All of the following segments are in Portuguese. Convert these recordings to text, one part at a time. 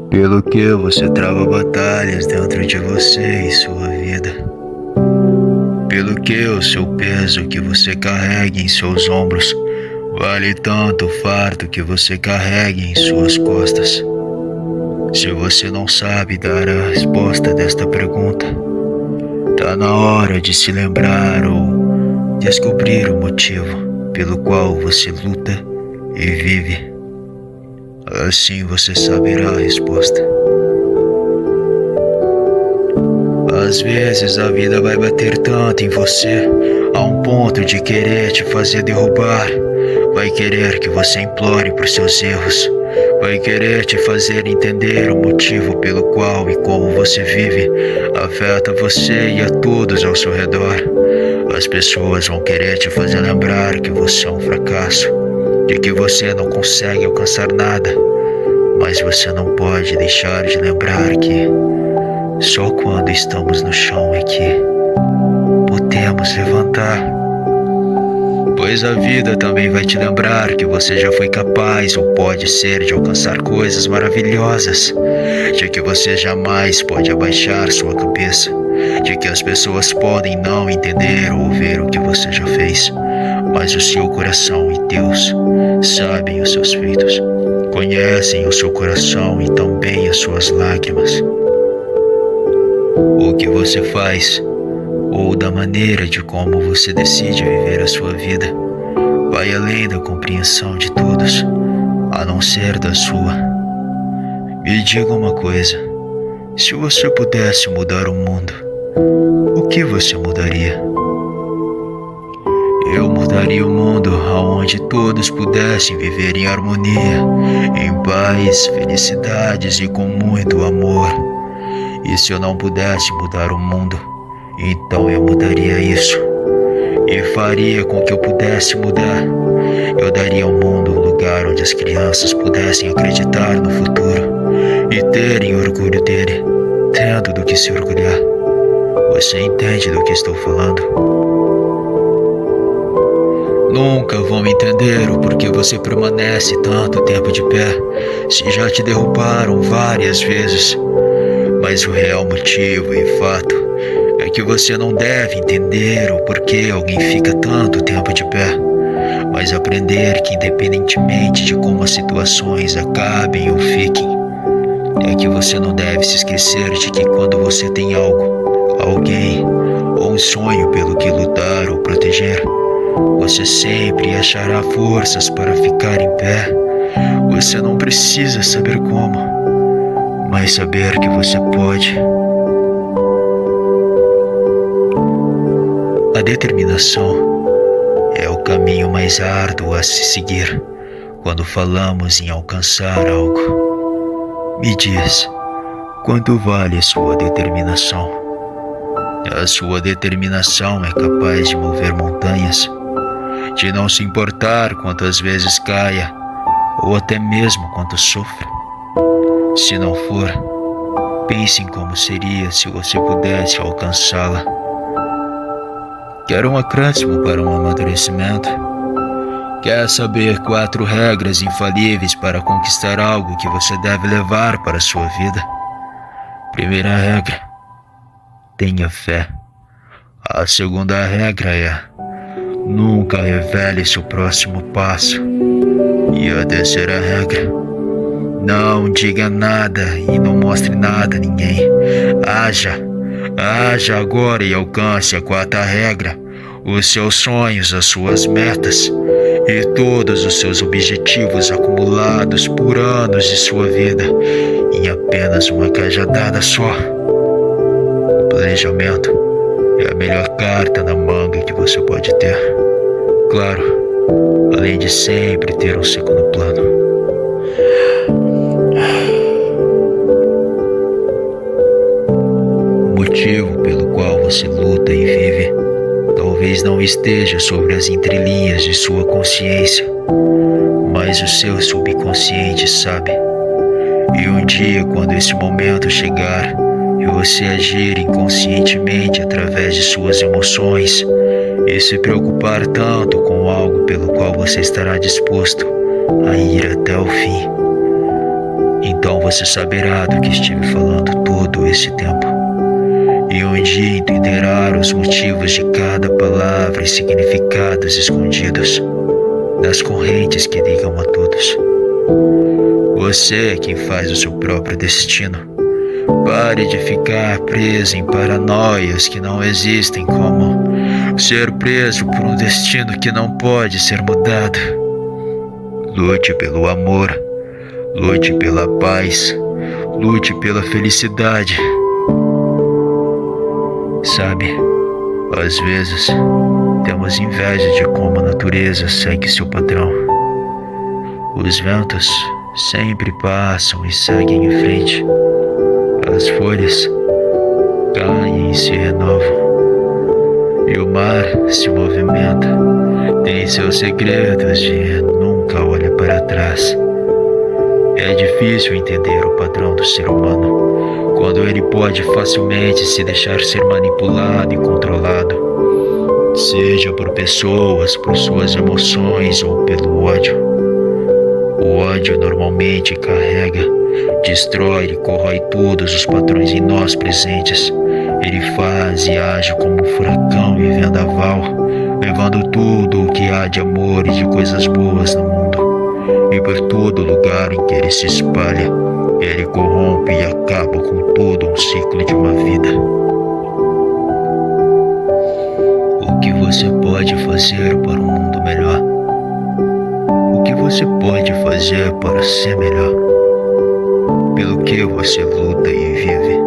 Pelo que você trava batalhas dentro de você e sua vida. Pelo que o seu peso que você carrega em seus ombros vale tanto o fardo que você carrega em suas costas. Se você não sabe dar a resposta desta pergunta, tá na hora de se lembrar ou descobrir o motivo pelo qual você luta e vive. Assim você saberá a resposta. Às vezes a vida vai bater tanto em você, a um ponto de querer te fazer derrubar. Vai querer que você implore por seus erros. Vai querer te fazer entender o motivo pelo qual e como você vive afeta você e a todos ao seu redor. As pessoas vão querer te fazer lembrar que você é um fracasso, de que você não consegue alcançar nada. Mas você não pode deixar de lembrar que só quando estamos no chão é que podemos levantar. Pois a vida também vai te lembrar que você já foi capaz ou pode ser de alcançar coisas maravilhosas, de que você jamais pode abaixar sua cabeça, de que as pessoas podem não entender ou ver o que você já fez, mas o seu coração e Deus sabem os seus feitos, conhecem o seu coração e também as suas lágrimas. O que você faz, ou da maneira de como você decide viver a sua vida, vai além da compreensão de todos, a não ser da sua. Me diga uma coisa: se você pudesse mudar o mundo, o que você mudaria? Eu mudaria o mundo onde todos pudessem viver em harmonia, em paz, felicidades e com muito amor. E se eu não pudesse mudar o mundo, então eu mudaria isso. E faria com que eu pudesse mudar. Eu daria ao mundo um lugar onde as crianças pudessem acreditar no futuro e terem orgulho dele, tendo do que se orgulhar. Você entende do que estou falando? Nunca vão entender o porquê você permanece tanto tempo de pé, se já te derrubaram várias vezes. Mas o real motivo e fato é que você não deve entender o porquê alguém fica tanto tempo de pé, mas aprender que independentemente de como as situações acabem ou fiquem, é que você não deve se esquecer de que quando você tem algo, alguém ou um sonho pelo que lutar ou proteger, você sempre achará forças para ficar em pé. Você não precisa saber como, mas saber que você pode. A determinação é o caminho mais árduo a se seguir quando falamos em alcançar algo. Me diz, quanto vale a sua determinação? A sua determinação é capaz de mover montanhas, de não se importar quantas vezes caia, ou até mesmo quanto sofra. Se não for, pense em como seria se você pudesse alcançá-la. Quer um acréscimo para um amadurecimento? Quer saber 4 regras infalíveis para conquistar algo que você deve levar para a sua vida? Primeira regra: tenha fé. A segunda regra é: nunca revele seu próximo passo. E a terceira regra: não diga nada e não mostre nada a ninguém. Haja agora e alcance a 4ª regra: os seus sonhos, as suas metas e todos os seus objetivos acumulados por anos de sua vida em apenas uma cajadada só. O planejamento é a melhor carta na manga que você pode ter. Claro, além de sempre ter um segundo plano. O motivo pelo qual você luta e vive talvez não esteja sobre as entrelinhas de sua consciência, mas o seu subconsciente sabe. E um dia, quando esse momento chegar e você agir inconscientemente através de suas emoções e se preocupar tanto com algo pelo qual você estará disposto a ir até o fim. Então você saberá do que estive falando todo esse tempo. E um dia entenderá os motivos de cada palavra e significados escondidos nas correntes que ligam a todos. Você é quem faz o seu próprio destino. Pare de ficar preso em paranoias que não existem, como ser preso por um destino que não pode ser mudado. Lute pelo amor, lute pela paz, lute pela felicidade. Sabe, às vezes temos inveja de como a natureza segue seu padrão. Os ventos sempre passam e seguem em frente. As folhas caem e se renovam. E o mar se movimenta. Tem seus segredos e nunca olha para trás. É difícil entender o padrão do ser humano, quando ele pode facilmente se deixar ser manipulado e controlado, seja por pessoas, por suas emoções ou pelo ódio. O ódio normalmente carrega, destrói e corrói todos os padrões em nós presentes. Ele faz e age como um furacão e vendaval, levando tudo o que há de amor e de coisas boas no mundo. E por todo lugar em que ele se espalha, ele corrompe e acaba com todo um ciclo de uma vida. O que você pode fazer para um mundo melhor? O que você pode fazer para ser melhor? Pelo que você luta e vive?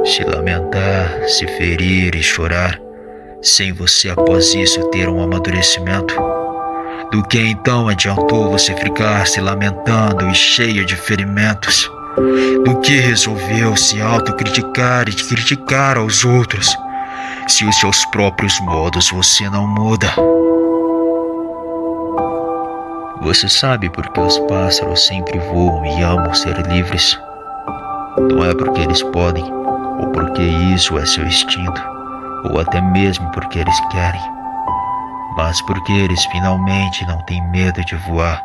Se lamentar, se ferir e chorar, sem você após isso ter um amadurecimento? Do que então adiantou você ficar se lamentando e cheio de ferimentos? Do que resolveu se autocriticar e criticar aos outros, se os seus próprios modos você não muda? Você sabe por que os pássaros sempre voam e amam ser livres? Não é porque eles podem, ou porque isso é seu instinto, ou até mesmo porque eles querem, mas porque eles finalmente não têm medo de voar,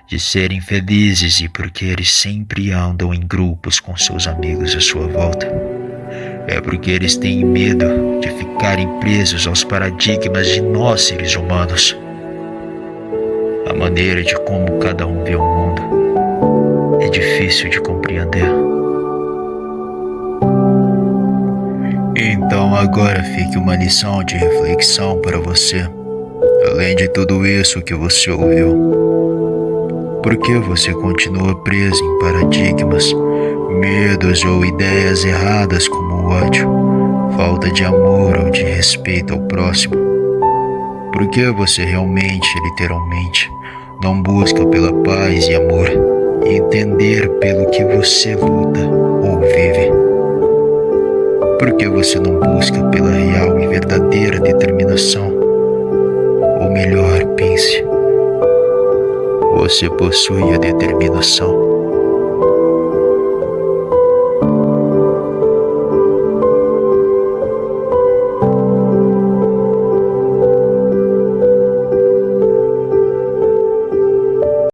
de serem felizes, e porque eles sempre andam em grupos com seus amigos à sua volta. É porque eles têm medo de ficarem presos aos paradigmas de nós seres humanos. A maneira de como cada um vê o mundo é difícil de compreender. Então agora fique uma lição de reflexão para você. Além de tudo isso que você ouviu, por que você continua preso em paradigmas, medos ou ideias erradas como o ódio, falta de amor ou de respeito ao próximo? Por que você realmente, literalmente, não busca pela paz e amor e entender pelo que você luta ou vive? Por que você não busca pela real e verdadeira determinação? Ou melhor, pense, você possui a determinação.